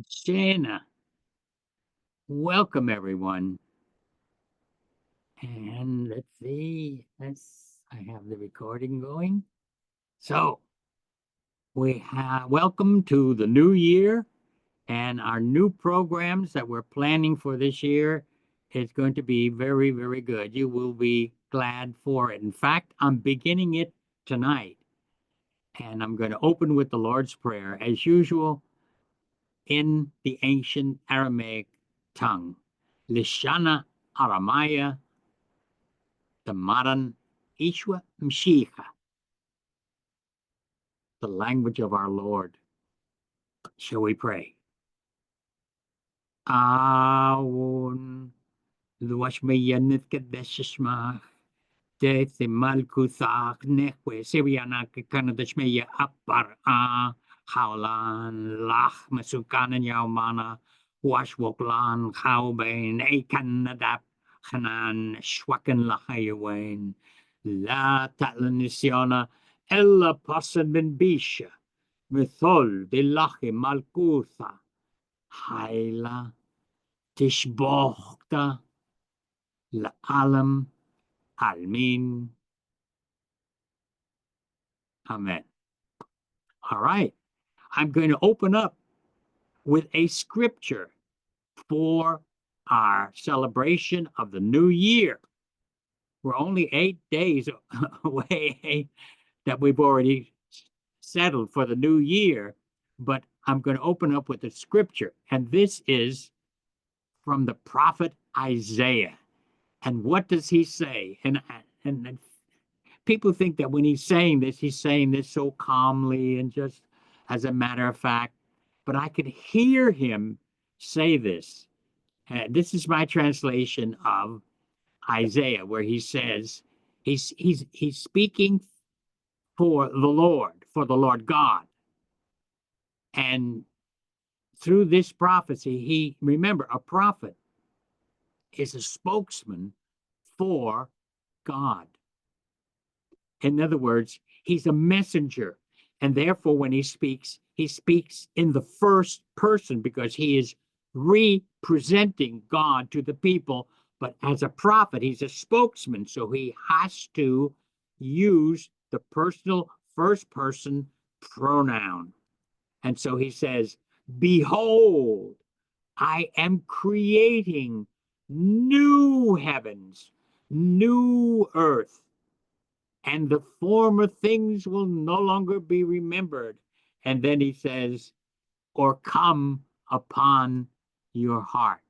Shana, welcome everyone. And let's see, I have the recording going. So we have welcome to the new year and our new programs that we're planning for this year is going to be very, very good. You will be glad for it. In fact, I'm beginning it tonight and I'm going to open with the Lord's Prayer as usual in the ancient Aramaic tongue. Lishana Aramaya Tamaran Ishwa Mshicha, the language of our Lord. Shall we pray? Awon Luashmayanit Kadeshma, De Malkuthak Nekwe, Syriana Kanadashmaya Apar A, Howlan, Lach, Masukanan Yaumana, Washwoklan, Howbain, Ekanadap, Hanan, Schwaken Lahayawain, La Tatlanisiona, Ella Passan Ben Bisha, Mithol, De Lache Malkutha, Haila, Tishbochta, La Alam, Almin. Amen. All right. I'm going to open up with a scripture for our celebration of the new year. We're only 8 days away that we've already settled for the new year, but I'm going to open up with a scripture. And this is from the prophet Isaiah. And what does he say? And people think that when he's saying this so calmly and just as a matter of fact. But I could hear him say this. This is my translation of Isaiah, where he says he's speaking for the Lord God. And through this prophecy, remember, a prophet is a spokesman for God. In other words, he's a messenger. And therefore, when he speaks in the first person because he is representing God to the people. But as a prophet, he's a spokesman. So he has to use the personal first person pronoun. And so he says, behold, I am creating new heavens, new earth, and the former things will no longer be remembered. And then he says, or come upon your heart.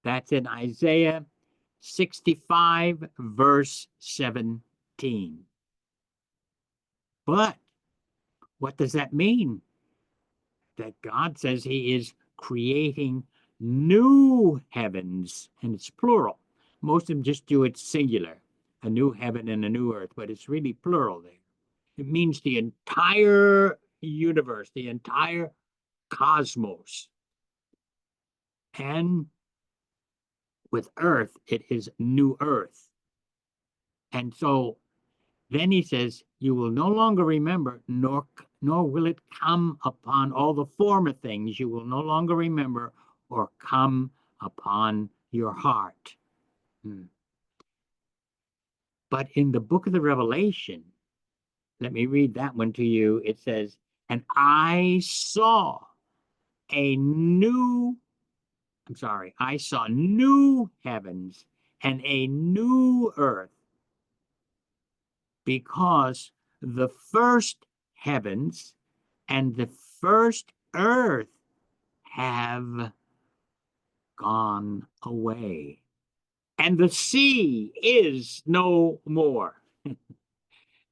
That's in Isaiah 65, verse 17. But what does that mean? That God says he is creating new heavens, and it's plural. Most of them just do it singular, a new heaven and a new earth, but it's really plural there. It means the entire universe, the entire cosmos. And with earth, it is new earth. And so then he says, you will no longer remember, nor will it come upon all the former things. You will no longer remember or come upon your heart. But in the book of the Revelation, let me read that one to you. It says, and I saw new heavens and a new earth, because the first heavens and the first earth have gone away, and the sea is no more.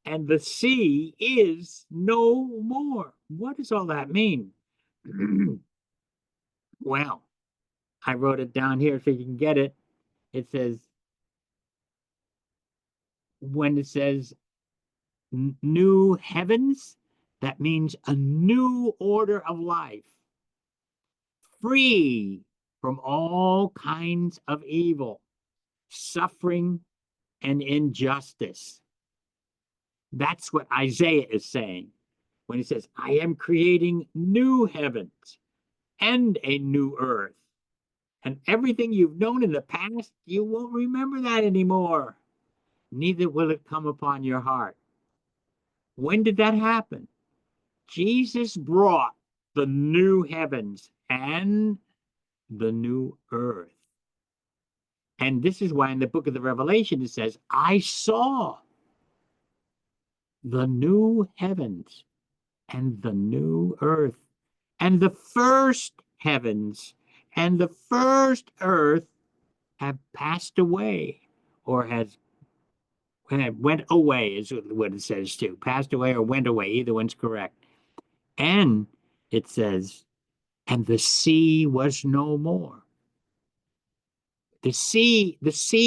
And the sea is no more. What does all that mean? Well, I wrote it down here so you can get it. It says, when it says new heavens, that means a new order of life, free from all kinds of evil, suffering, and injustice. That's what Isaiah is saying when he says, I am creating new heavens. and a new earth. And everything you've known in the past, you won't remember that anymore. Neither will it come upon your heart. When did that happen? Jesus brought the new heavens and the new earth. And this is why in the book of the Revelation it says, I saw the new heavens and the new earth, and the first heavens and the first earth have passed away, or has went away, is what it says too. Passed away or went away, either one's correct. And it says, and the sea was no more. The sea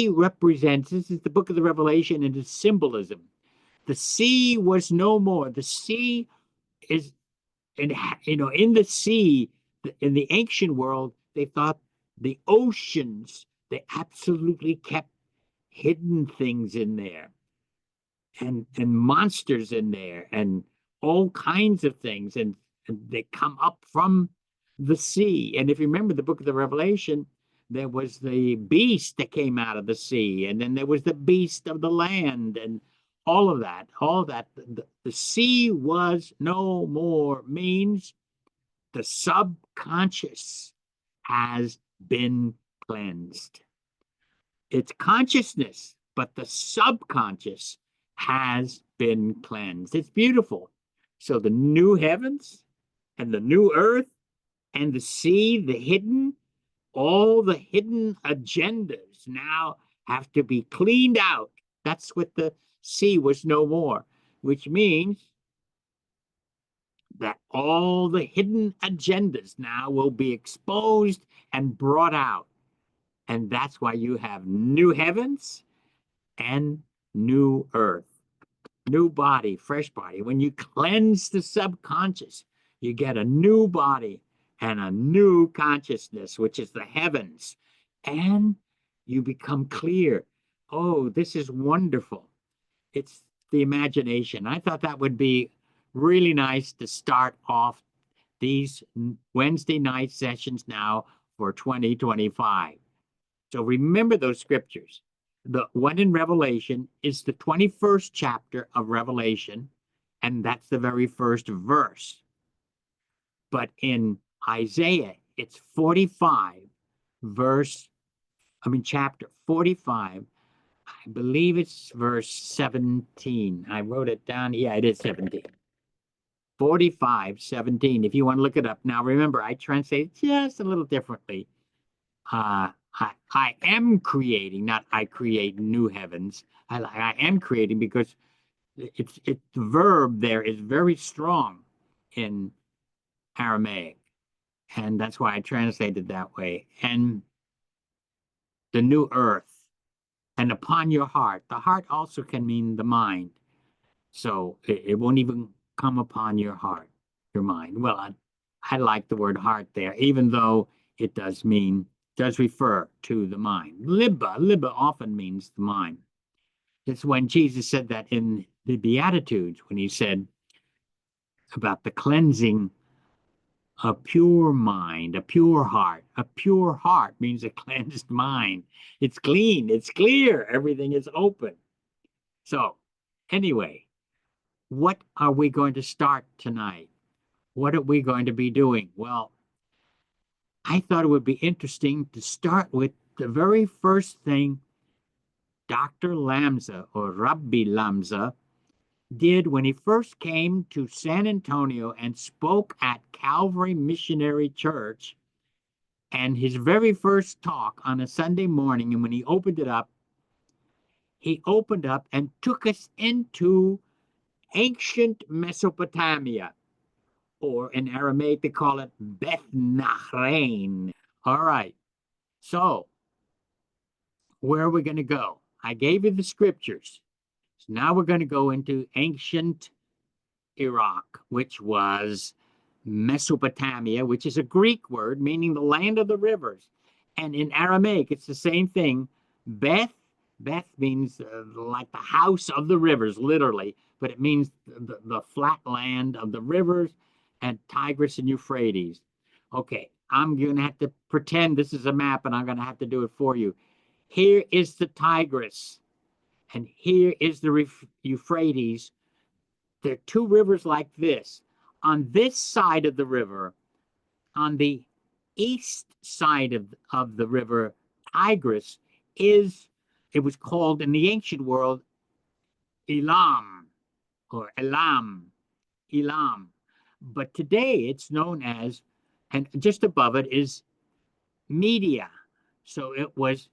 represents, this is the book of the Revelation and its symbolism. The sea was no more. The sea is, and in the sea, in the ancient world, they thought the oceans, they absolutely kept hidden things in there, and monsters in there, and all kinds of things, and they come up from the sea. And if you remember the book of the Revelation, there was the beast that came out of the sea, and then there was the beast of the land, and all of that. The sea was no more means the subconscious has been cleansed. It's consciousness, but the subconscious has been cleansed. It's beautiful. So the new heavens and the new earth and the sea, the hidden, all the hidden agendas now have to be cleaned out. That's what the sea was no more, which means that all the hidden agendas now will be exposed and brought out. And that's why you have new heavens and new earth, new body, fresh body. When you cleanse the subconscious, you get a new body and a new consciousness, which is the heavens. And you become clear. Oh, this is wonderful. It's the imagination. I thought that would be really nice to start off these Wednesday night sessions now for 2025. So remember those scriptures. The one in Revelation is the 21st chapter of Revelation, and that's the very first verse. But in Isaiah, it's 45, chapter 45. I believe it's verse 17. I wrote it down. Yeah, it is 17. 45:17. If you want to look it up. Now, remember, I translate just a little differently. I am creating, not I create new heavens. I am creating because it's the verb there is very strong in Aramaic, and that's why I translated that way. And the new earth, and upon your heart. The heart also can mean the mind, so it won't even come upon your heart, your mind. Well, I like the word heart there, even though it does refer to the mind. Libba often means the mind. It's when Jesus said that in the Beatitudes, when he said about the cleansing a pure mind, a pure heart. A pure heart means a cleansed mind. It's clean, it's clear, everything is open. So, anyway, what are we going to start tonight? What are we going to be doing? Well, I thought it would be interesting to start with the very first thing Dr. Lamza, or Rabbi Lamza, did when he first came to San Antonio and spoke at Calvary Missionary Church. And his very first talk on a Sunday morning, and when he opened up and took us into ancient Mesopotamia, or in Aramaic, they call it Beth Nahrain. All right. So, where are we going to go? I gave you the scriptures. So now we're going to go into ancient Iraq, which was Mesopotamia, which is a Greek word meaning the land of the rivers. And in Aramaic, it's the same thing. Beth means like the house of the rivers, literally, but it means the flat land of the rivers and Tigris and Euphrates. Okay, I'm going to have to pretend this is a map, and I'm going to have to do it for you. Here is the Tigris, and here is the Euphrates. There are two rivers like this. On this side of the river, on the east side of the river Tigris, it was called in the ancient world Elam or Elam. But today it's known as, and just above it is Media. So it was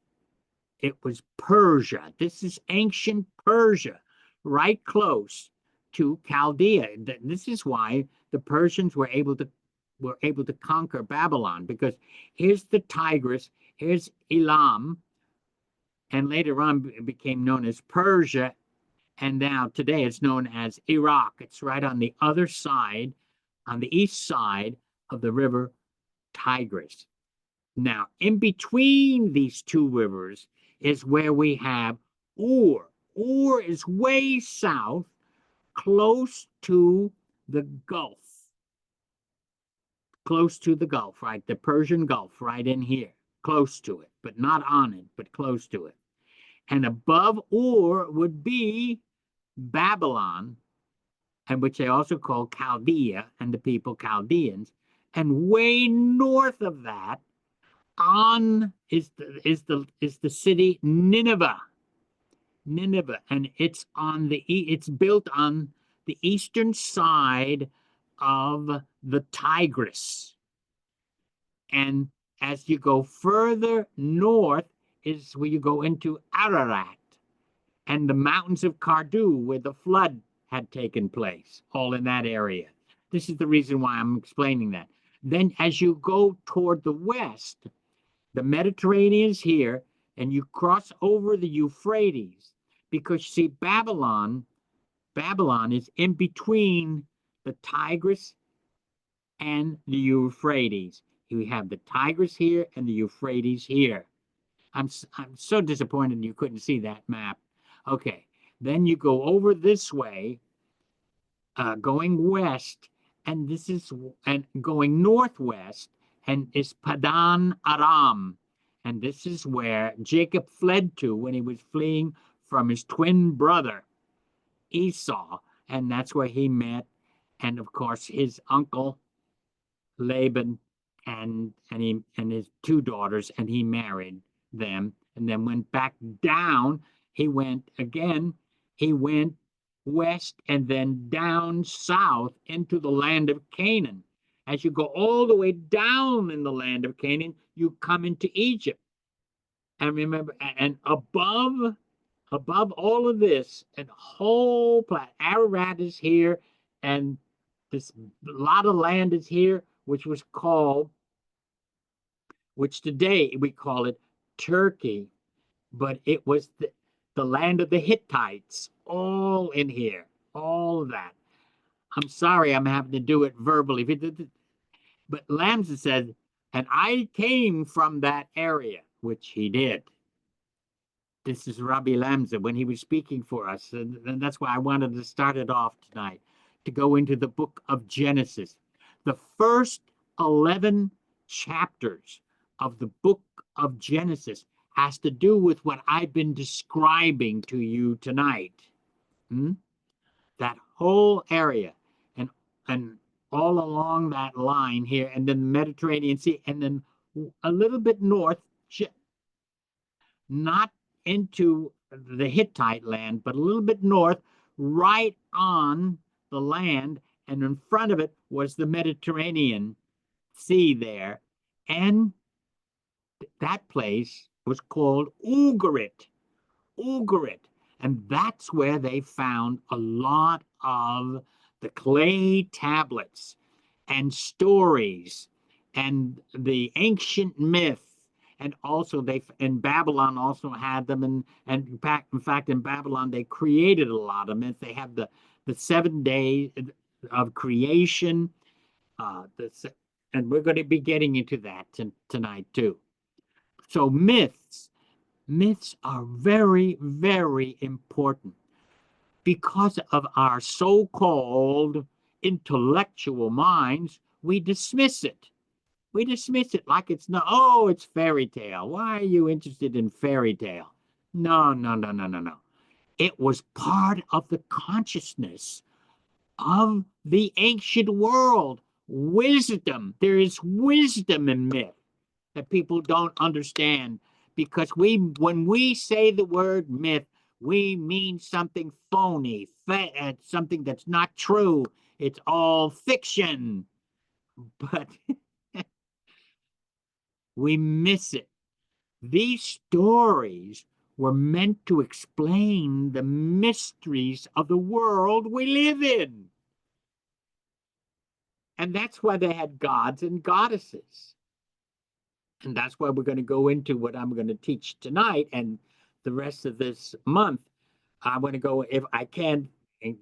Persia. This is ancient Persia, right close to Chaldea. This is why the Persians were able to conquer Babylon, because here's the Tigris, here's Elam, and later on it became known as Persia, and now today it's known as Iraq. It's right on the other side, on the east side of the river Tigris. Now, in between these two rivers is where we have Ur. Ur is way south, close to the Gulf. Close to the Gulf, right? The Persian Gulf, right in here. Close to it, but not on it, but close to it. And above Ur would be Babylon, and which they also call Chaldea, and the people Chaldeans. And way north of that is the city Nineveh. And it's built on the eastern side of the Tigris. And as you go further north is where you go into Ararat and the mountains of Kardu, where the flood had taken place, all in that area. This is the reason why I'm explaining that. Then as you go toward the west, the Mediterranean's here, and you cross over the Euphrates, because you see, Babylon is in between the Tigris and the Euphrates. You have the Tigris here and the Euphrates here. I'm so disappointed you couldn't see that map. Okay, then you go over this way, going west, and going northwest, and it's Padan Aram. And this is where Jacob fled to when he was fleeing from his twin brother, Esau. And that's where he met, and of course, his uncle, Laban, and his two daughters, and he married them, and then went back down. He went west and then down south into the land of Canaan. As you go all the way down in the land of Canaan, you come into Egypt. And remember, and above all of this, and whole Ararat is here, and this lot of land is here, which today we call it Turkey, but it was the land of the Hittites, all in here, all of that. I'm sorry I'm having to do it verbally, but Lamsa said, and I came from that area, which he did. This is Rabbi Lamsa when he was speaking for us, and that's why I wanted to start it off tonight, to go into the book of Genesis. The first 11 chapters of the book of Genesis has to do with what I've been describing to you tonight. That whole area, and all along that line here, and then the Mediterranean Sea, and then a little bit north, not into the Hittite land, but a little bit north, right on the land, and in front of it was the Mediterranean Sea there, and that place was called Ugarit, and that's where they found a lot of the clay tablets and stories and the ancient myth. And also in Babylon also had them, and in fact in Babylon they created a lot of myths. They have the 7 days of creation, and we're going to be getting into that tonight too. So myths are very, very important because of our so-called intellectual minds. We dismiss it. We dismiss it like it's not, oh, it's fairy tale. Why are you interested in fairy tale? No, no, no, no, no, no. It was part of the consciousness of the ancient world. Wisdom. There is wisdom in myth that people don't understand, because when we say the word myth, we mean something phony, something that's not true. It's all fiction. But we miss it. These stories were meant to explain the mysteries of the world we live in. And that's why they had gods and goddesses. And that's why we're going to go into what I'm going to teach tonight and the rest of this month. I want to go, if I can, and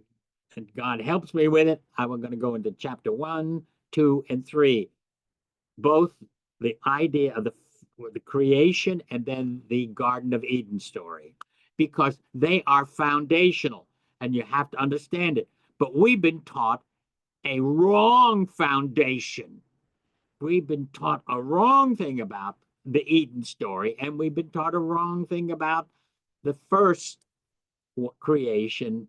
God helps me with it, I'm going to go into chapter 1, 2, and 3. Both the idea of the creation and then the Garden of Eden story, because they are foundational and you have to understand it. But we've been taught a wrong foundation. We've been taught a wrong thing about the Eden story, and we've been taught a wrong thing about the first creation.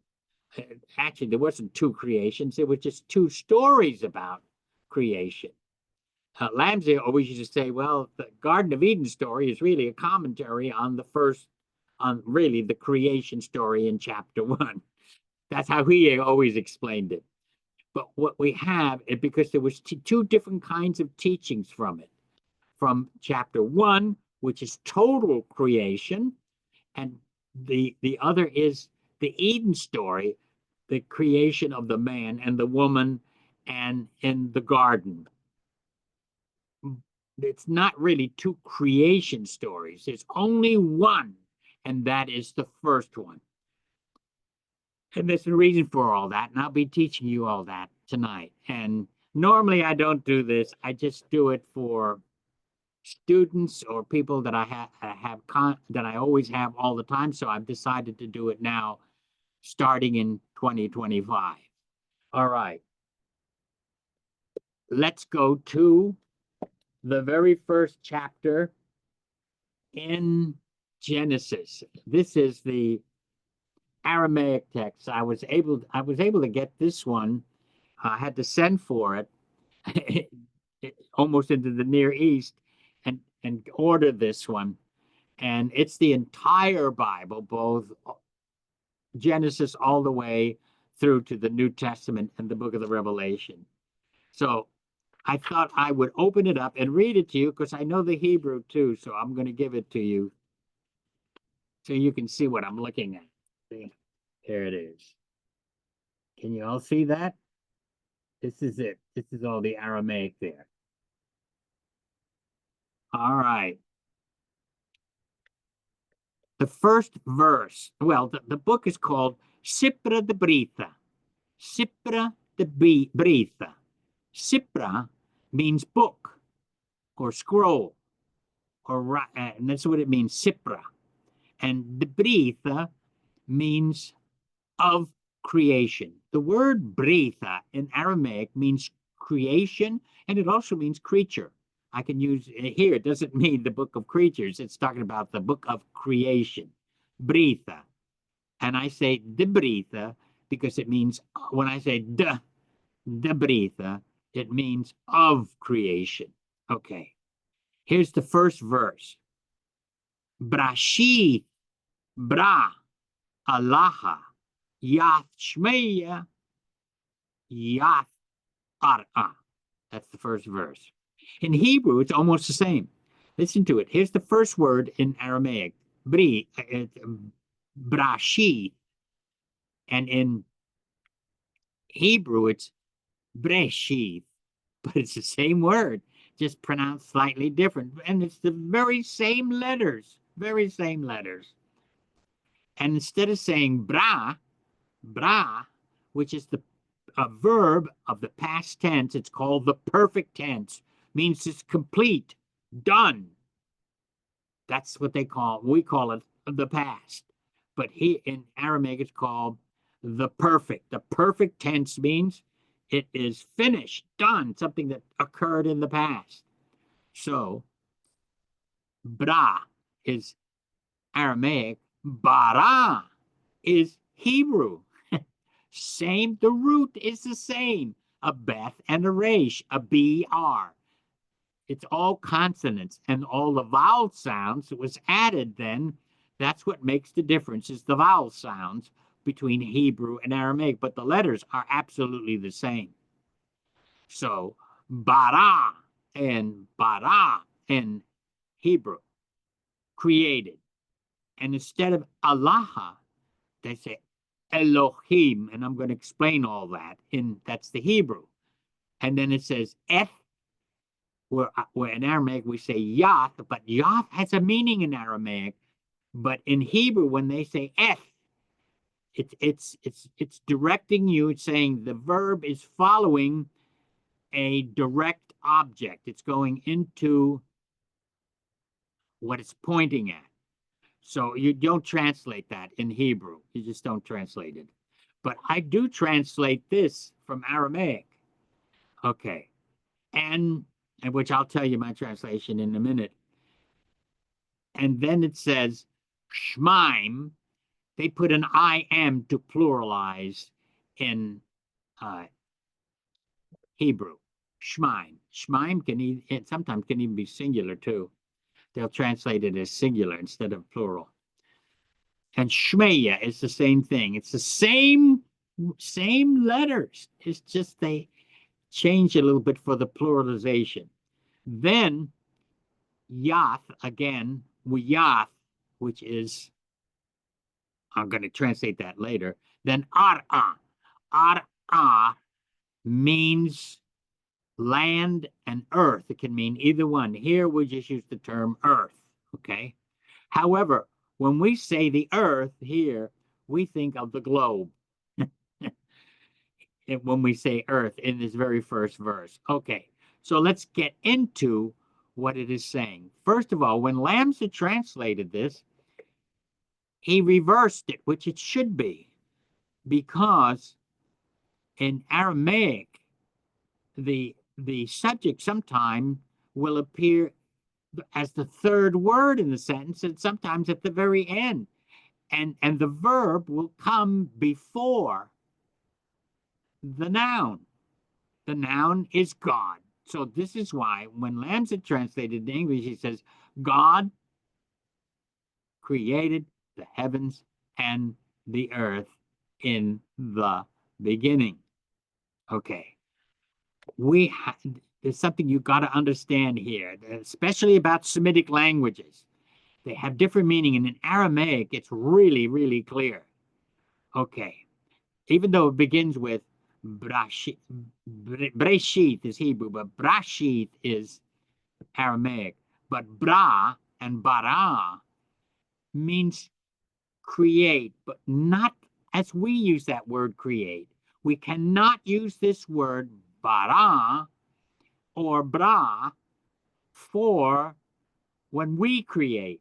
Actually, there wasn't two creations, there was just two stories about creation. Lamsey always used to say, well, the Garden of Eden story is really a commentary on really the creation story in chapter 1. That's how he always explained it. But what we have, because there was two different kinds of teachings from it. From chapter 1, which is total creation, and the other is the Eden story, the creation of the man and the woman and in the garden. It's not really two creation stories. There's only one, and that is the first one. And there's a reason for all that, and I'll be teaching you all that tonight. And normally I don't do this. I just do it for students or people that I that I always have all the time. So I've decided to do it now, starting in 2025. All right. Let's go to the very first chapter in Genesis. This is the Aramaic text. I was able to get this one. I had to send for it almost into the Near East and order this one. And it's the entire Bible, both Genesis all the way through to the New Testament and the book of the Revelation. So I thought I would open it up and read it to you, because I know the Hebrew too. So I'm going to give it to you so you can see what I'm looking at. See? There it is. Can you all see that? This is it. This is all the Aramaic there. All right. The first verse, well, the book is called Sipra de Britha. Sipra de Britha. Sipra means book or scroll, and that's what it means, Sipra. And de Britha means of creation. The word Britha in Aramaic means creation, and it also means creature. I can use here, it doesn't mean the book of creatures, it's talking about the book of creation, Britha. And I say de Britha because it means, when I say de Britha, it means of creation. Okay, here's the first verse. Brashith, bra, Allaha, yath shmeya, yath ar'a. That's the first verse. In Hebrew, it's almost the same. Listen to it. Here's the first word in Aramaic, brashith. And in Hebrew, it's breshith. But it's the same word, just pronounced slightly different. And it's the very same letters, very same letters. And instead of saying bra, which is a verb of the past tense, it's called the perfect tense, means it's complete, done. That's what we call it the past. But in Aramaic, it's called the perfect. The perfect tense means it is finished, done, something that occurred in the past. So bra is Aramaic, bara is Hebrew. Same, the root is the same. A Beth and a Resh, a BR. It's all consonants, and all the vowel sounds that was added then, that's what makes the difference, is the vowel sounds between Hebrew and Aramaic, but the letters are absolutely the same. So bara in Hebrew, created. And instead of Allah, they say Elohim, and I'm going to explain all that. That's the Hebrew. And then it says Eth, where in Aramaic we say Yath, but Yath has a meaning in Aramaic. But in Hebrew, when they say Eth, it's directing you. It's saying the verb is following a direct object. It's going into what it's pointing at. So you don't translate that in Hebrew. You just don't translate it. But I do translate this from Aramaic. Okay. And which I'll tell you my translation in a minute. And then it says shmaim. They put an I-am to pluralize in Hebrew. Shmaim. Shmaim it sometimes can even be singular too. They'll translate it as singular instead of plural. And Shmeya is the same thing. It's the same letters. It's just they change a little bit for the pluralization. Then Yath, again, Yath, which is, I'm going to translate that later. Then Ara. Ara means land and earth. It can mean either one. Here we just use the term earth, okay? However, when we say the earth here, we think of the globe. When we say earth in this very first verse. Okay, so let's get into what it is saying. First of all, when Lamsa translated this, he reversed it, which it should be, because in Aramaic, the subject sometime will appear as the third word in the sentence, and sometimes at the very end. And the verb will come before the noun. The noun is God. So this is why when Lamsa translated in English, he says, God created the heavens and the earth in the beginning. Okay. There's something you got to understand here, especially about Semitic languages. They have different meaning, and in Aramaic, it's really, really clear. Okay. Even though it begins with Breshith is Hebrew, but Brashith is Aramaic. But Bra and Bara means create, but not as we use that word create. We cannot use this word Bara or Bra for when we create.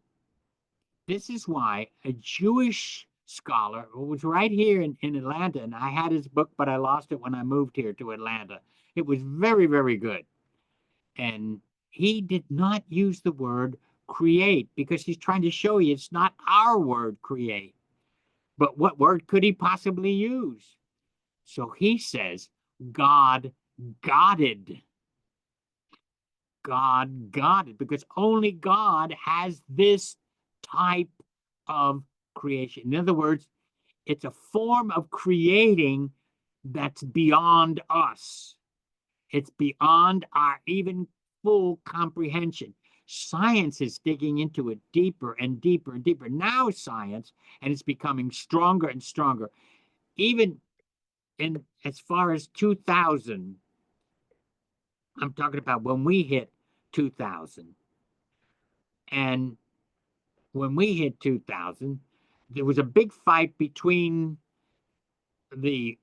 This is why a Jewish scholar who was right here in Atlanta, and I had his book, but I lost it when I moved here to Atlanta. It was very, very good. And he did not use the word create because he's trying to show you it's not our word create. But what word could he possibly use? So he says, God godded. God godded, because only God has this type of creation. In other words, it's a form of creating that's beyond us. It's beyond our even full comprehension. Science is digging into it deeper and deeper and deeper. Now science, and it's becoming stronger and stronger. Even in as far as 2000, I'm talking about when we hit 2000. And when we hit 2000, there was a big fight between the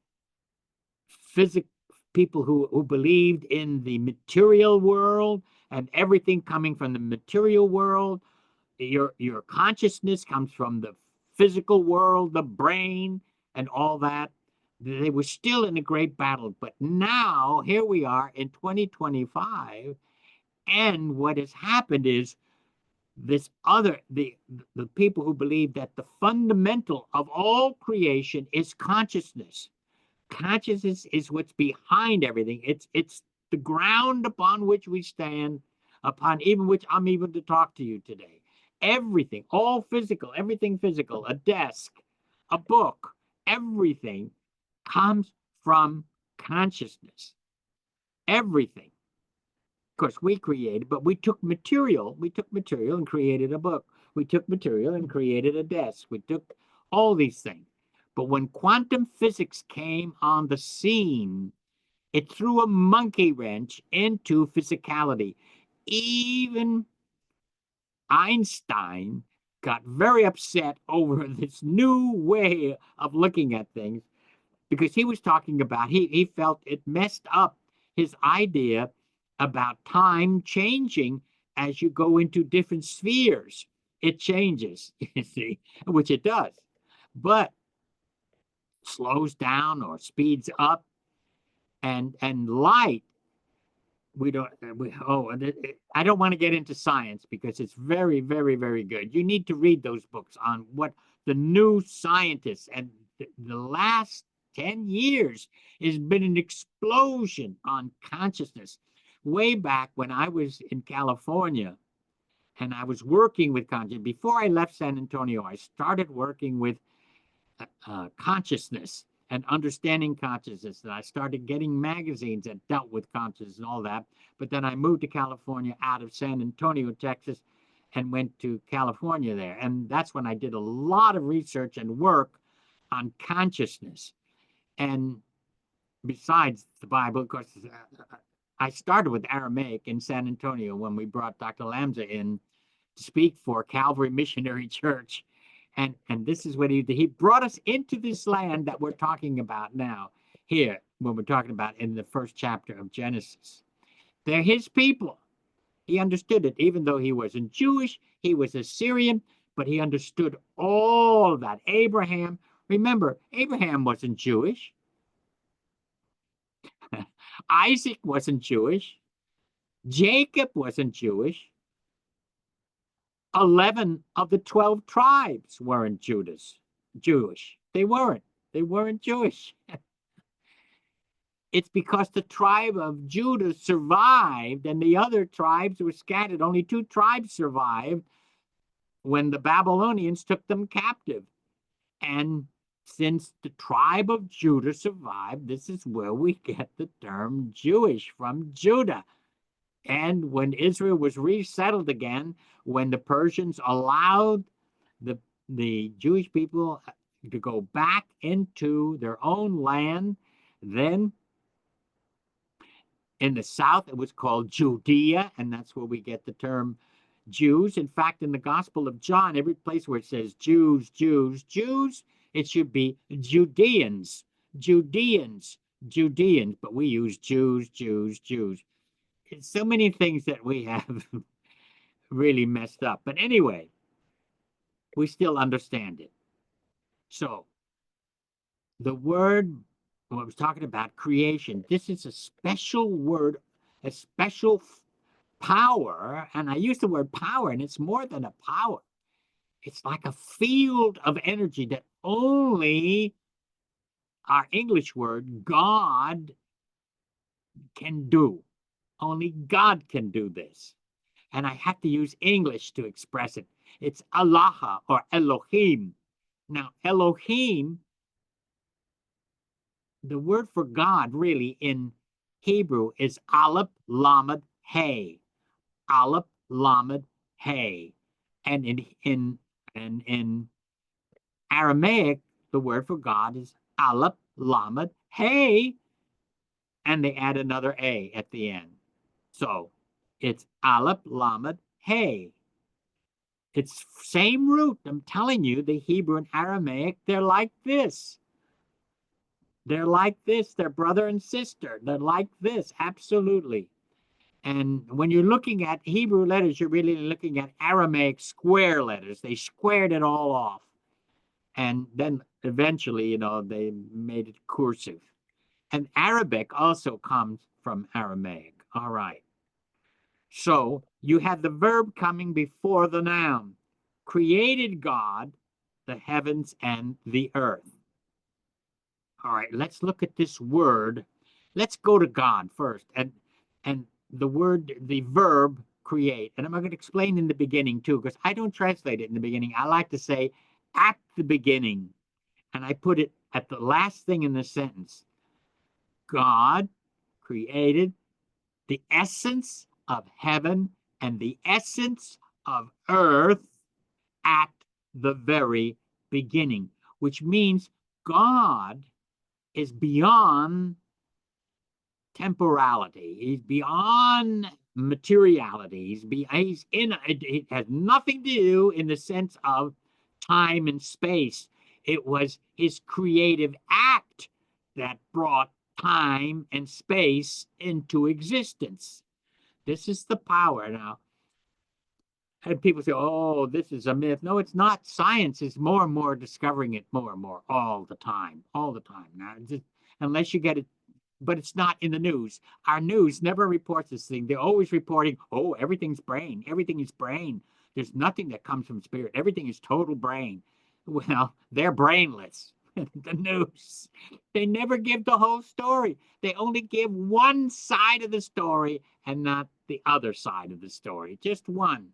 people who believed in the material world and everything coming from the material world. Your consciousness comes from the physical world, the brain, and all that. They were still in a great battle. But now, here we are in 2025, And what has happened is this other the people who believe that the fundamental of all creation is consciousness. Consciousness is what's behind everything. It's the ground upon which we stand, upon even which I'm even to talk to you today. Everything, all physical, everything physical, a desk, a book, everything comes from consciousness. Everything. Of course, we created, but we took material and created a book. We took material and created a desk. We took all these things. But when quantum physics came on the scene, it threw a monkey wrench into physicality. Even Einstein got very upset over this new way of looking at things because he was talking about, he felt it messed up his idea about time changing as you go into different spheres. It changes, you see, which it does, but slows down or speeds up. And light, I don't want to get into science because it's very, very, very good. You need to read those books on what the new scientists and the last 10 years has been an explosion on consciousness. Way back when I was in California and I was working with consciousness, before I left San Antonio, I started working with consciousness and understanding consciousness. And I started getting magazines that dealt with consciousness and all that. But then I moved to California out of San Antonio, Texas, and went to California there. And that's when I did a lot of research and work on consciousness. And besides the Bible, of course, I started with Aramaic in San Antonio when we brought Dr. Lamza in to speak for Calvary Missionary Church. And this is what he did. He brought us into this land that we're talking about now, here, when we're talking about in the first chapter of Genesis. They're his people. He understood it, even though he wasn't Jewish, he was Assyrian, but he understood all that. Abraham, remember, Abraham wasn't Jewish. Isaac wasn't Jewish. Jacob wasn't Jewish. 11 of the 12 tribes weren't Jewish. They weren't. They weren't Jewish. It's because the tribe of Judah survived and the other tribes were scattered. Only 2 tribes survived when the Babylonians took them captive. And since the tribe of Judah survived, this is where we get the term Jewish from Judah. And when Israel was resettled again, when the Persians allowed the Jewish people to go back into their own land, then in the south it was called Judea, and that's where we get the term Jews. In fact, in the Gospel of John, every place where it says Jews, Jews, Jews, it should be Judeans, Judeans, Judeans, but we use Jews, Jews, Jews. It's so many things that we have really messed up. But anyway, we still understand it. So the word, when I was talking about creation, this is a special word, a special power. And I use the word power, and it's more than a power. It's like a field of energy that only our English word, God, can do. Only God can do this. And I have to use English to express it. It's Allah or Elohim. Now, Elohim, the word for God really in Hebrew is Aleph Lamed Hey. Aleph Lamed Hey. And in Aramaic, the word for God is Aleph Lamed Hey. And they add another A at the end. So it's Aleph Lamed Hey. It's same root. I'm telling you, the Hebrew and Aramaic, they're like this. They're like this. They're brother and sister. They're like this. Absolutely. And when you're looking at Hebrew letters, you're really looking at Aramaic square letters. They squared it all off. And then eventually, you know, they made it cursive. And Arabic also comes from Aramaic. All right. So you have the verb coming before the noun. Created God the heavens and the earth. All right, let's look at this word. Let's go to God first. And the word, the verb create. And I'm going to explain in the beginning too, because I don't translate it in the beginning. I like to say at the beginning. And I put it at the last thing in the sentence. God created the essence of heaven and the essence of earth at the very beginning, which means God is beyond temporality. He's beyond materiality. He's in. It has nothing to do in the sense of time and space. It was his creative act that brought time and space into existence. This is the power now. And people say, oh, this is a myth. No, it's not. Science is more and more discovering it more and more all the time, all the time. Now, just, unless you get it, but it's not in the news. Our news never reports this thing. They're always reporting, oh, everything's brain. Everything is brain. There's nothing that comes from spirit. Everything is total brain. Well, they're brainless. The news. They never give the whole story. They only give one side of the story and not the other side of the story. Just one.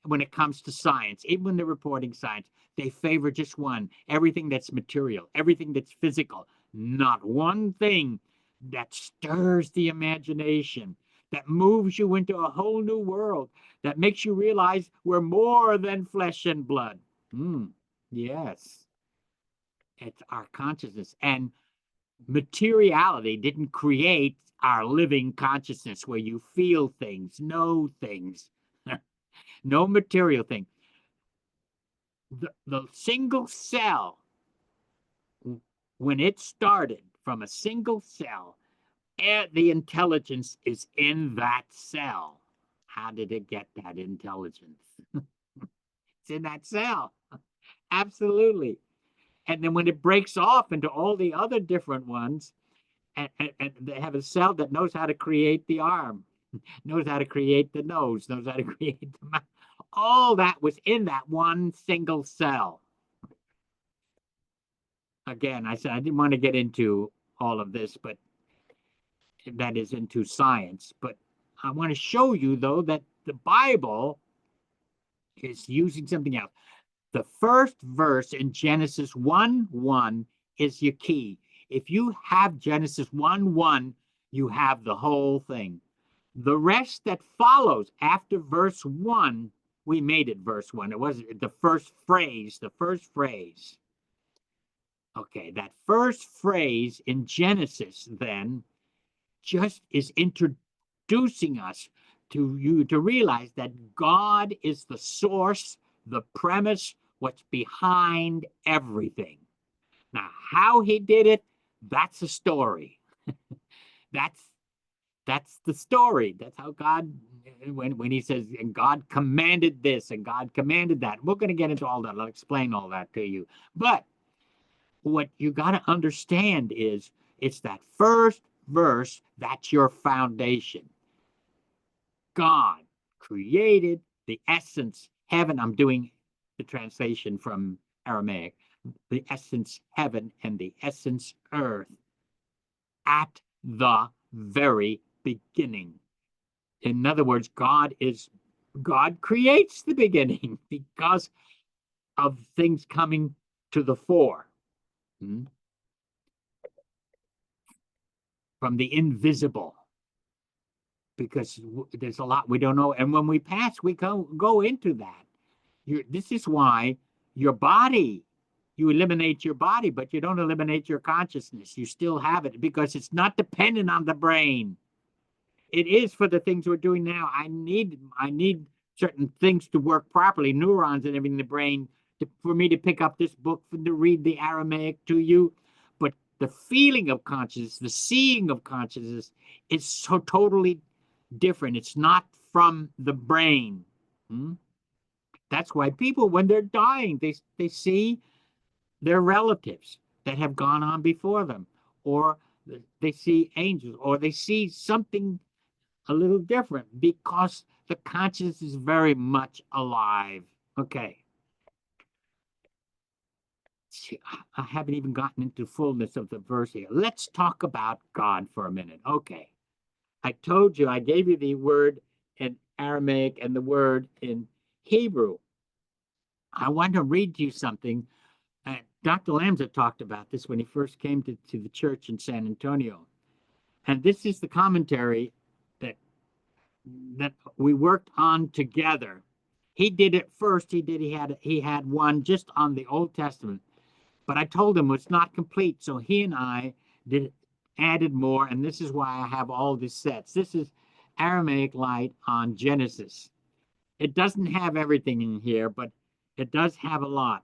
When it comes to science, even when they're reporting science, they favor just one. Everything that's material, everything that's physical, not one thing that stirs the imagination, that moves you into a whole new world, that makes you realize we're more than flesh and blood. Yes, it's our consciousness. And materiality didn't create our living consciousness where you feel things, know things. No material thing. The single cell, when it started from a single cell, the intelligence is in that cell. How did it get that intelligence? It's in that cell. Absolutely. And then when it breaks off into all the other different ones, and they have a cell that knows how to create the arm, knows how to create the nose, knows how to create the mouth. All that was in that one single cell. Again, I said I didn't want to get into all of this, but that is into science. But I want to show you, though, that the Bible is using something else. The first verse in Genesis 1:1 is your key. If you have Genesis 1:1, you have the whole thing. The rest that follows after verse 1, we made it verse 1. It wasn't the first phrase, the first phrase. Okay, that first phrase in Genesis then just is introducing us to you to realize that God is the source, the premise, what's behind everything. Now, how he did it, that's a story. That's the story. That's how God, when he says, and God commanded this and God commanded that. We're going to get into all that. I'll explain all that to you. But what you got to understand is it's that first verse that's your foundation. God created the essence heaven. I'm doing the translation from Aramaic. The essence heaven and the essence earth at the very beginning. In other words, God creates the beginning because of things coming to the fore. From the invisible, because there's a lot we don't know. And when we pass, we go into that. This is why your body, you eliminate your body, but you don't eliminate your consciousness. You still have it because it's not dependent on the brain. It is for the things we're doing now. I need certain things to work properly, neurons and everything in the brain, for me to pick up this book, to read the Aramaic to you. But the feeling of consciousness, the seeing of consciousness is so totally different. It's not from the brain. That's why people, when they're dying, they see their relatives that have gone on before them, or they see angels, or they see something a little different because the consciousness is very much alive. Okay. See, I haven't even gotten into fullness of the verse here. Let's talk about God for a minute. Okay. I told you, I gave you the word in Aramaic and the word in Hebrew. I want to read you something. Dr. Lamza talked about this when he first came to the church in San Antonio. And this is the commentary that that we worked on together. He did it first. He had one just on the Old Testament, but I told him it's not complete. So he and I added more, and this is why I have all these sets. This is Aramaic Light on Genesis. It doesn't have everything in here, but it does have a lot.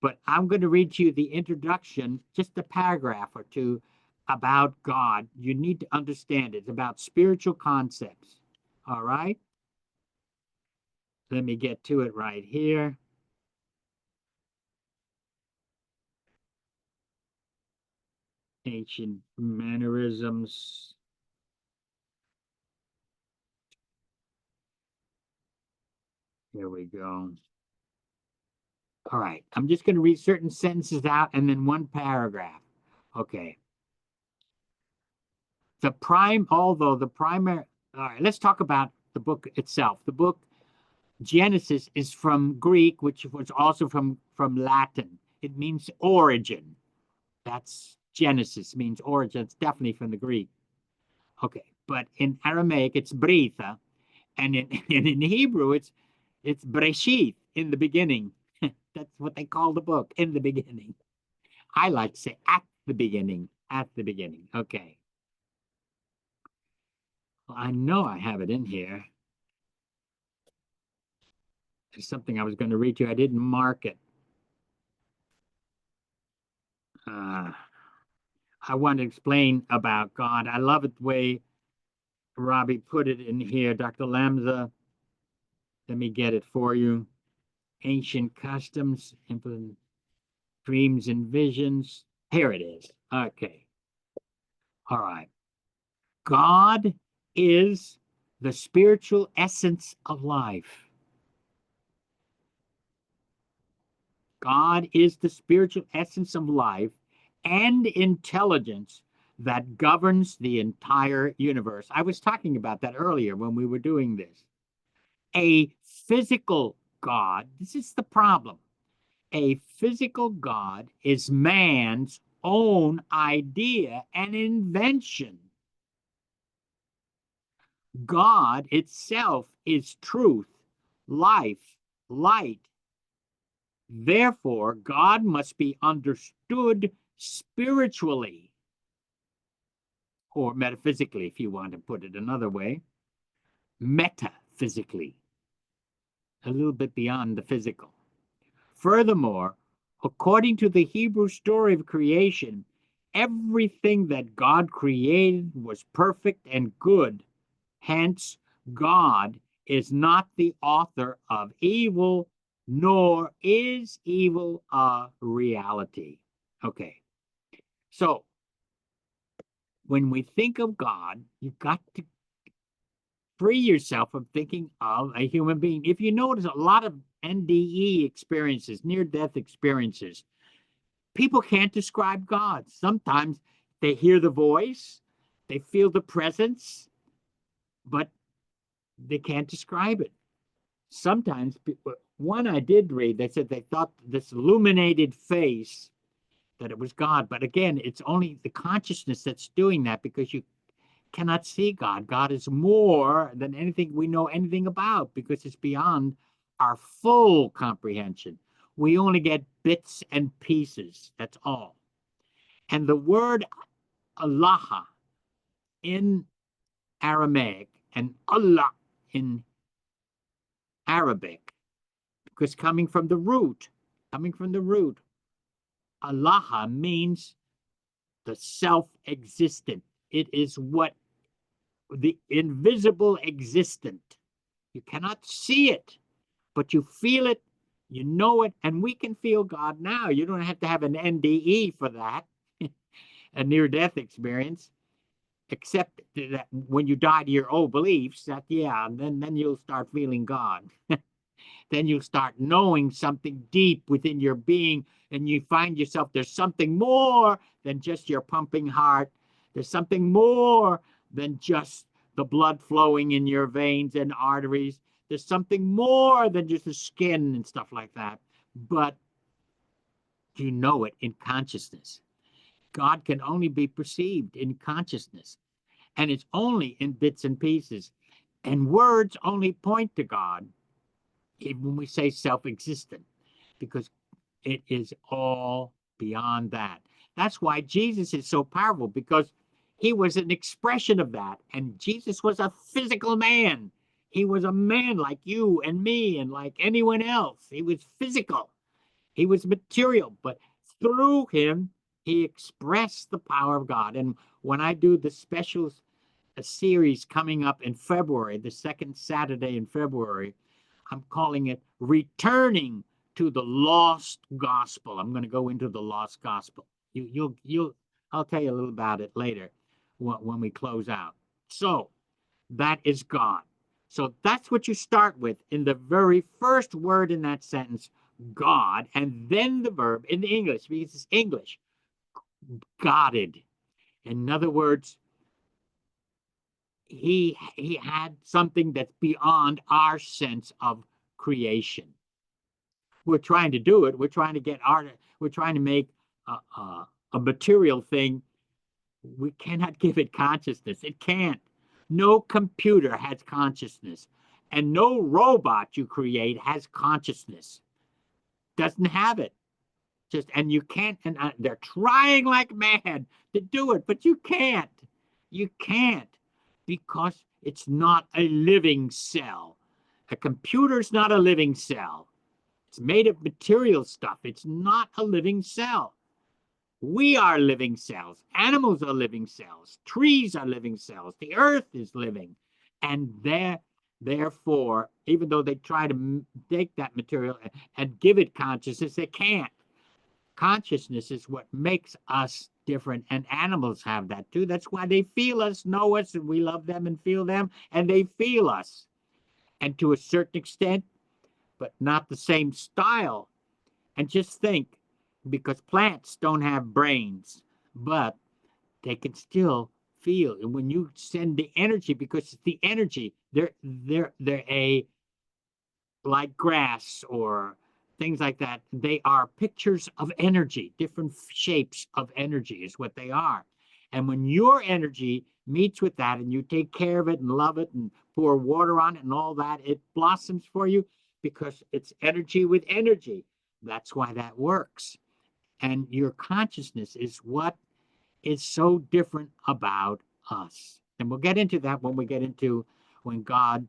But I'm going to read to you the introduction, just a paragraph or two about God. You need to understand it. It's about spiritual concepts. All right? Let me get to it right here. Ancient mannerisms. Here we go. All right. I'm just going to read certain sentences out and then one paragraph. Okay. Although the primary, all right, let's talk about the book itself. The book Genesis is from Greek, which was also from Latin. It means origin. That's Genesis, means origin. It's definitely from the Greek. Okay, but in Aramaic, it's Britha, and in Hebrew, it's Breshith, in the beginning. That's what they call the book, in the beginning. I like to say at the beginning, at the beginning. Okay. Well, I know I have it in here. There's something I was going to read you. I didn't mark it. I want to explain about God. I love it the way Robbie put it in here. Dr. Lamza, let me get it for you. Ancient customs, dreams and visions. Here it is. Okay. All right. God is the spiritual essence of life. God is the spiritual essence of life and intelligence that governs the entire universe. I was talking about that earlier when we were doing this. A physical God, this is the problem. A physical God is man's own idea and invention. God itself is truth, life, light. Therefore, God must be understood spiritually, or metaphysically, if you want to put it another way, metaphysically, a little bit beyond the physical. Furthermore, according to the Hebrew story of creation, everything that God created was perfect and good. Hence, God is not the author of evil, nor is evil a reality. Okay, so when we think of God, you've got to free yourself from thinking of a human being. If you notice, a lot of NDE experiences, near-death experiences, people can't describe God. Sometimes they hear the voice, they feel the presence, but they can't describe it. Sometimes, one I did read, they said they thought this illuminated face, that it was God. But again, it's only the consciousness that's doing that, because you cannot see God. God is more than anything we know anything about, because it's beyond our full comprehension. We only get bits and pieces. That's all. And the word Allah in Aramaic and Allah in Arabic, because coming from the root, Allah means the self-existent. It is what the invisible existent. You cannot see it, but you feel it, you know it, and we can feel God now. You don't have to have an NDE for that, a near-death experience. accept that when you die to your old beliefs, that yeah, then you'll start feeling God. Then you'll start knowing something deep within your being, and you find yourself there's something more than just your pumping heart. There's something more than just the blood flowing in your veins and arteries. There's something more than just the skin and stuff like that. But you know it in consciousness. God can only be perceived in consciousness, and it's only in bits and pieces. And words only point to God, even when we say self-existent, because it is all beyond that. That's why Jesus is so powerful, because he was an expression of that. And Jesus was a physical man. He was a man like you and me and like anyone else. He was physical. He was material, but through him, he expressed the power of God. And when I do the special series coming up in February, the second Saturday in February, I'm calling it Returning to the Lost Gospel. I'm going to go into the lost gospel. I'll tell you a little about it later when we close out. So that is God. So that's what you start with in the very first word in that sentence, God, and then the verb in English, because it's English, Godded. In other words, he had something that's beyond our sense of creation. We're trying to do it. We're trying to get art. We're trying to make a material thing. We cannot give it consciousness. It can't. No computer has consciousness, and no robot you create has consciousness. Doesn't have it. Just, and you can't. And they're trying like mad to do it, but you can't. You can't, because it's not a living cell. A computer's not a living cell. It's made of material stuff. It's not a living cell. We are living cells. Animals are living cells. Trees are living cells. The earth is living. And therefore, even though they try to take that material and give it consciousness, they can't. Consciousness is what makes us different, and animals have that too. That's why they feel us, know us, and we love them and feel them, and they feel us. And to a certain extent, but not the same style. And just think, because plants don't have brains, but they can still feel. And when you send the energy, because it's the energy, they're a, like grass or things like that. They are pictures of energy. Different shapes of energy is what they are. And when your energy meets with that, and you take care of it and love it and pour water on it and all that, it blossoms for you, because it's energy with energy. That's why that works. And your consciousness is what is so different about us. And we'll get into that when we get into when God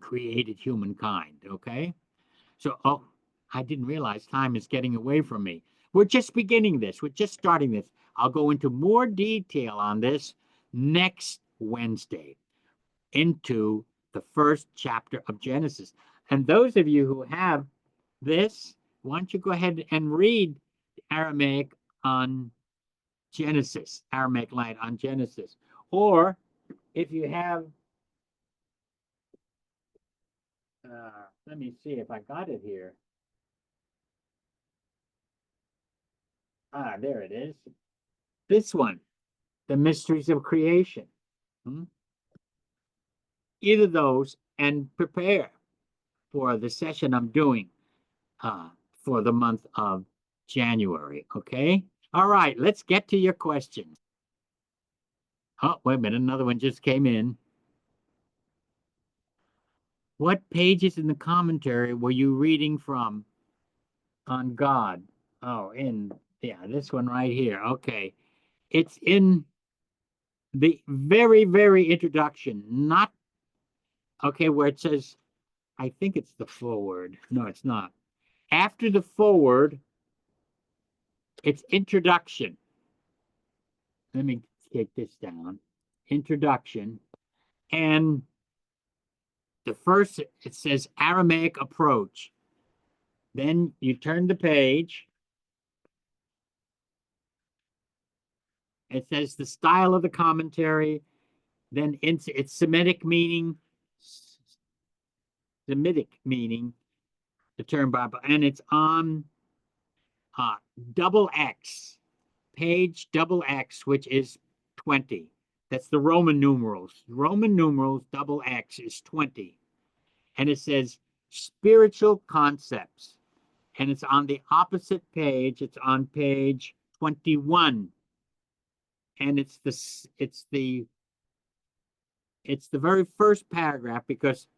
created humankind, okay? So, oh, I didn't realize time is getting away from me. We're just beginning this. We're just starting this. I'll go into more detail on this next Wednesday, into the first chapter of Genesis. And those of you who have this, why don't you go ahead and read Aramaic on Genesis, Aramaic Light on Genesis. Or if you have, let me see if I got it here. Ah, there it is. This one, The Mysteries of Creation. Either those, and prepare for the session I'm doing for the month of January, okay? All right, let's get to your questions. Oh, wait a minute, another one just came in. What pages in the commentary were you reading from on God? Oh, yeah, this one right here. Okay. It's in the very, very introduction, not, okay, where it says, I think it's the foreword. No, it's not. After the foreword, it's introduction. Let me take this down. Introduction. And the first, it says Aramaic approach. Then you turn the page. It says the style of the commentary, then its Semitic meaning, the term Bible, and it's on double X, page double X, which is 20. That's the Roman numerals. Roman numerals double X is 20. And it says spiritual concepts. And it's on the opposite page. It's on page 21. And it's the very first paragraph, because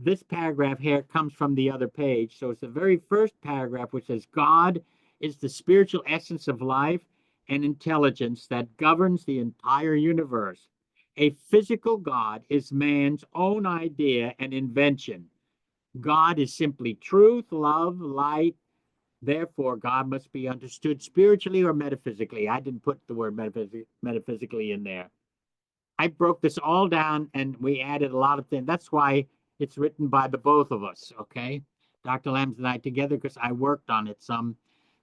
this paragraph here comes from the other page. So it's the very first paragraph, which says God is the spiritual essence of life and intelligence that governs the entire universe. A physical God is man's own idea and invention. God is simply truth, love, light. Therefore, God must be understood spiritually or metaphysically. I didn't put the word metaphysically in there. I broke this all down and we added a lot of things. That's why it's written by the both of us, okay? Dr. Lambs and I together, because I worked on it some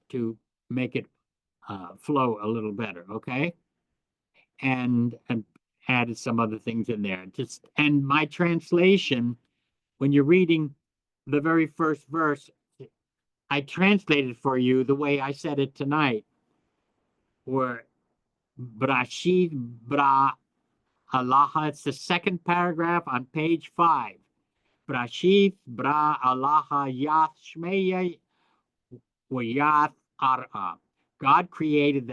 to make it flow a little better, okay? And added some other things in there. And my translation, when you're reading the very first verse, I translated for you the way I said it tonight, where Brashid Bra Allah, it's the second paragraph on page 5. Brashid Bra Allah Yath Shmeya Wayath Ara. God created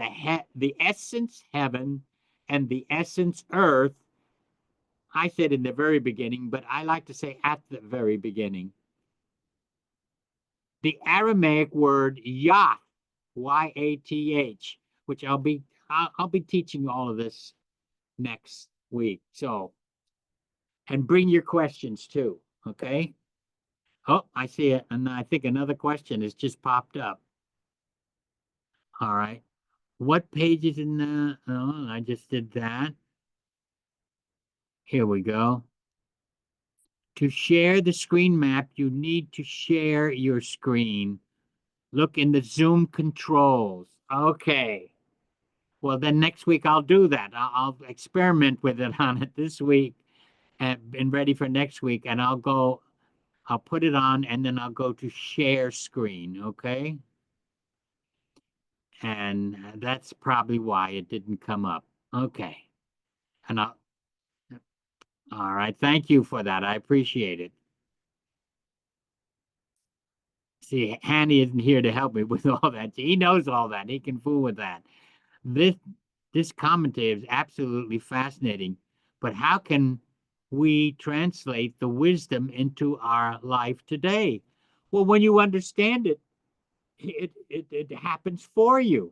the essence heaven and the essence earth. I said in the very beginning, but I like to say at the very beginning. The Aramaic word Yath, Y-A-T-H, which I'll be teaching all of this next week. So, and bring your questions too, okay? Oh, I see it, and I think another question has just popped up. All right. What page is in the, oh, I just did that. Here we go. To share the screen map, you need to share your screen. Look in the Zoom controls. Okay. Well, then next week I'll do that. I'll experiment with it on it this week and ready for next week. And I'll put it on and then I'll go to share screen. Okay. And that's probably why it didn't come up. Okay. And all right. Thank you for that. I appreciate it. See, Hanny isn't here to help me with all that. He knows all that. He can fool with that. This commentary is absolutely fascinating, but how can we translate the wisdom into our life today? Well, when you understand it, it happens for you.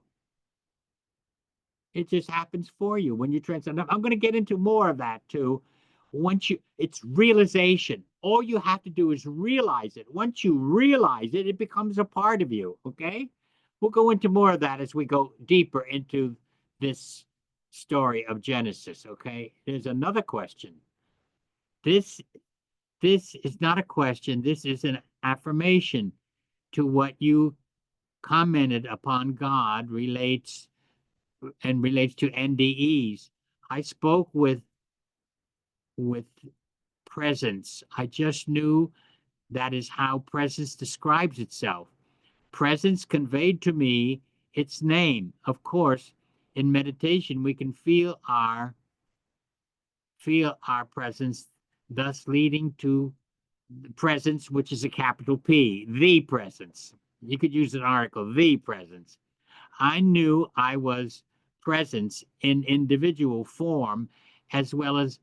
It just happens for you when you translate. I'm going to get into more of that too. It's realization. All you have to do is realize it. Once you realize it, it becomes a part of you. Okay. We'll go into more of that as we go deeper into this story of Genesis. Okay. There's another question. This is not a question. This is an affirmation to what you commented upon. God relates to NDEs. I spoke with presence. I just knew that is how presence describes itself. Presence conveyed to me its name. Of course, in meditation, we can feel our presence, thus leading to presence, which is a capital P, the presence. You could use an article, the presence. I knew I was presence in individual form, as well as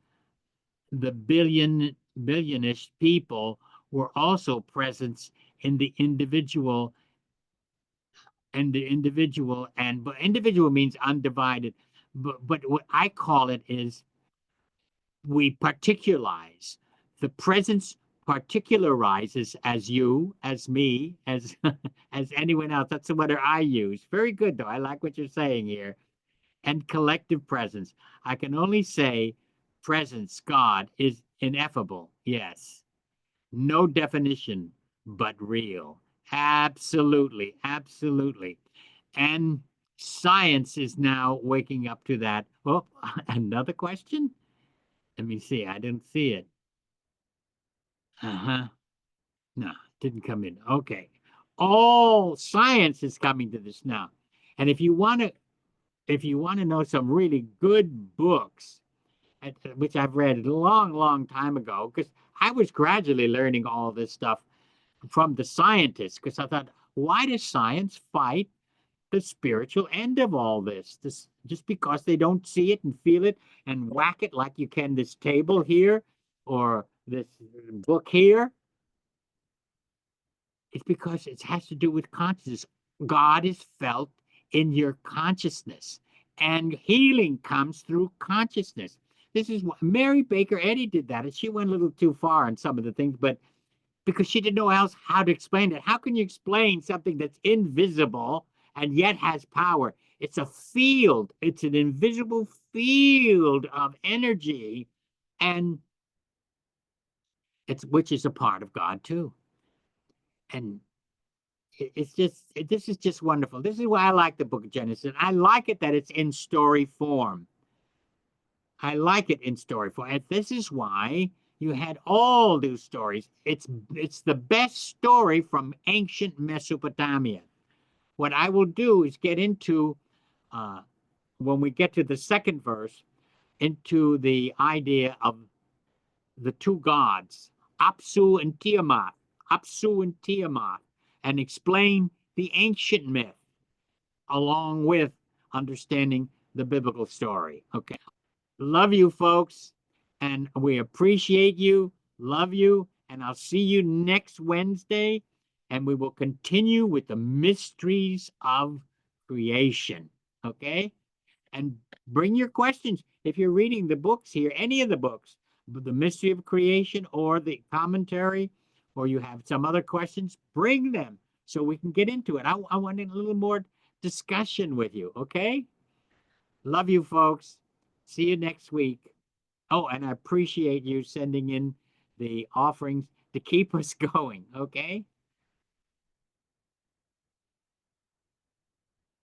the billionish people were also presence in the individual. And but individual means undivided. But what I call it is we particularize. The presence particularizes as you, as me, as as anyone else. That's the word I use. Very good, though. I like what you're saying here. And collective presence. I can only say presence, God, is ineffable. Yes. No definition, but real. Absolutely. Absolutely. And Science is now waking up to that. Oh, another question? Let me see. I didn't see it. Uh-huh. No, didn't come in. Okay. All science is coming to this now. And if you want to know some really good books, which I've read a long, long time ago, because I was gradually learning all this stuff from the scientists, because I thought, why does science fight the spiritual end of all this? This just because they don't see it and feel it and whack it like you can this table here or this book here. It's because it has to do with consciousness. God is felt in your consciousness, and healing comes through consciousness. This is what Mary Baker Eddy did that, and she went a little too far on some of the things, but because she didn't know else how to explain it. How can you explain something that's invisible and yet has power? It's a field, it's an invisible field of energy, and it's which is a part of God too. And it's just this is just wonderful. This is why I like the book of Genesis. I like it that it's in story form. I like it in story form. And this is why you had all those stories. It's the best story from ancient Mesopotamia. What I will do is get into when we get to the second verse, into the idea of the two gods, Apsu and Tiamat, Apsu and Tiamat, and explain the ancient myth along with understanding the biblical story. Okay. Love you, folks, and we appreciate you. Love you, and I'll see you next Wednesday, and we will continue with the mysteries of creation. Okay? And bring your questions. If you're reading the books here, any of the books, the mystery of creation or the commentary, or you have some other questions, bring them so we can get into it. I want a little more discussion with you. Okay? Love you, folks. See you next week. Oh, and I appreciate you sending in the offerings to keep us going. Okay?